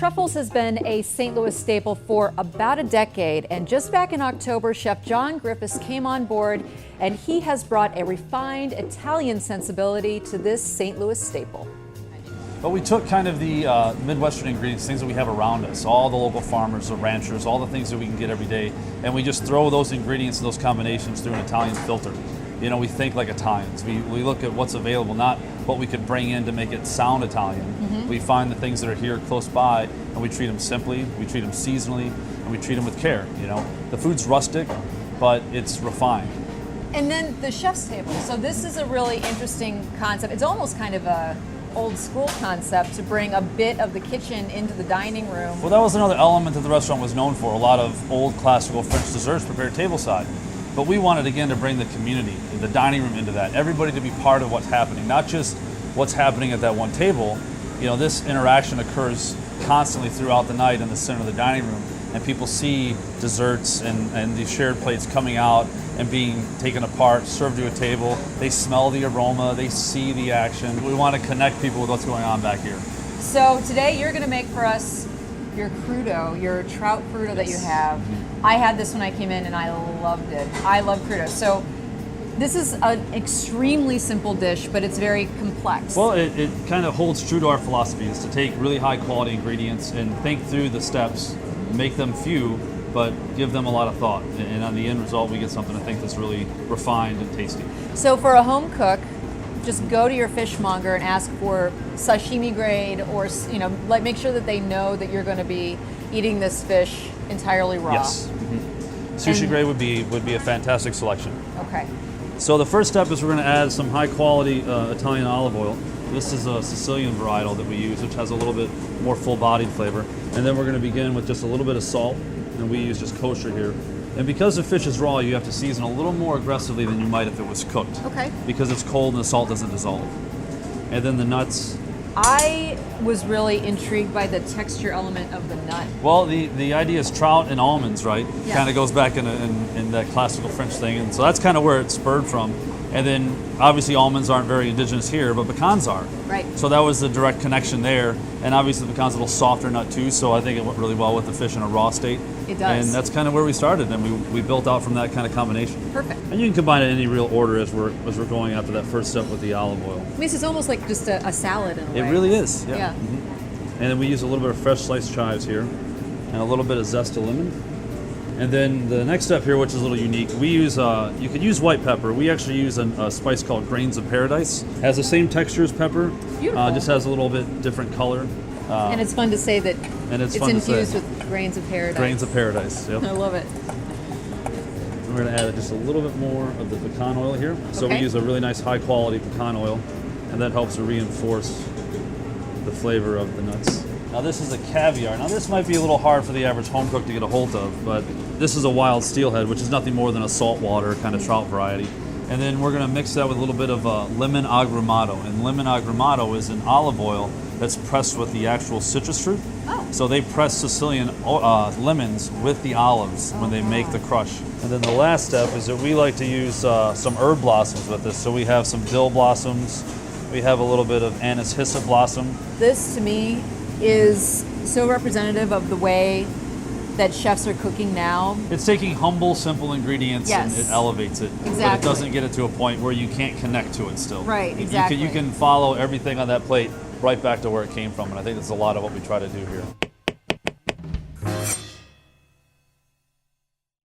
Truffles has been a St. Louis staple for about a decade, and just back in October, Chef John Griffiths came on board, and he has brought a refined Italian sensibility to this St. Louis staple. But we took kind of the Midwestern ingredients, things that we have around us, all the local farmers, the ranchers, all the things that we can get every day, and we just throw those ingredients and those combinations through an Italian filter. You know, we think like Italians. We look at what's available, not what we could bring in to make it sound Italian. We find the things that are here close by, and we treat them simply, we treat them seasonally, and we treat them with care. You know, the food's rustic, but it's refined. And then the chef's table. So this is a really interesting concept. It's almost kind of a old school concept to bring a bit of the kitchen into the dining room. Well, that was another element that the restaurant was known for, a lot of old classical French desserts prepared tableside. But we wanted, again, to bring the community, the dining room into that, everybody to be part of what's happening, not just what's happening at that one table. You know, this interaction occurs constantly throughout the night in the center of the dining room, and people see desserts and these shared plates coming out and being taken apart, served to a table. They smell the aroma, they see the action. We want to connect people with what's going on back here. So today you're going to make for us your crudo, your trout crudo that you have. I had this when I came in and I loved it. I love crudo. So this is an extremely simple dish, but it's very complex. Well, it kind of holds true to our philosophy, is to take really high quality ingredients and think through the steps, make them few, but give them a lot of thought. And on the end result, we get something I think that's really refined and tasty. So for a home cook, just go to your fishmonger and ask for sashimi grade, or like make sure that they know that you're going to be eating this fish entirely raw. Yes. Sushi grade would be a fantastic selection. Okay. So the first step is we're going to add some high quality Italian olive oil. This is a Sicilian varietal that we use, which has a little bit more full-bodied flavor. And then we're going to begin with just a little bit of salt, and we use just kosher here. And because the fish is raw, you have to season a little more aggressively than you might if it was cooked. Okay. Because it's cold and the salt doesn't dissolve. And then the nuts. I was really intrigued by the texture element of the nut. Well, the idea is trout and almonds, right? Yeah. Kind of goes back in that classical French thing. And so that's kind of where it's spurred from. And then obviously almonds aren't very indigenous here, but pecans are. Right. So that was the direct connection there. And obviously the pecan's a little softer nut too, so I think it went really well with the fish in a raw state. It does. And that's kind of where we started, and we built out from that kind of combination. Perfect. And you can combine it in any real order as we're going after that first step with the olive oil. I mean, this is almost like just a salad in a way. It really is, yeah. Yeah. And then we use a little bit of fresh sliced chives here, and a little bit of zest of lemon. And then the next step here, which is a little unique, we use, you could use white pepper. We actually use a spice called Grains of Paradise. It has the same texture as pepper, just has a little bit different color. And it's fun to say that it's infused with Grains of Paradise. Grains of Paradise, yep. I love it. We're going to add just a little bit more of the pecan oil here. So Okay. we use a really nice high quality pecan oil, and that helps to reinforce the flavor of the nuts. Now this is a caviar. Now this might be a little hard for the average home cook to get a hold of, but this is a wild steelhead, which is nothing more than a saltwater kind of trout variety. And then we're going to mix that with a little bit of lemon agrumato. And lemon agrumato is an olive oil that's pressed with the actual citrus fruit. Oh. So they press Sicilian lemons with the olives when they make the crush. And then the last step is that we like to use some herb blossoms with this. So we have some dill blossoms. We have a little bit of anise hyssop blossom. This, to me, is so representative of the way that chefs are cooking now. It's taking humble, simple ingredients and it elevates it. Exactly. But it doesn't get it to a point where you can't connect to it still. Right, exactly. You can follow everything on that plate right back to where it came from, and I think that's a lot of what we try to do here.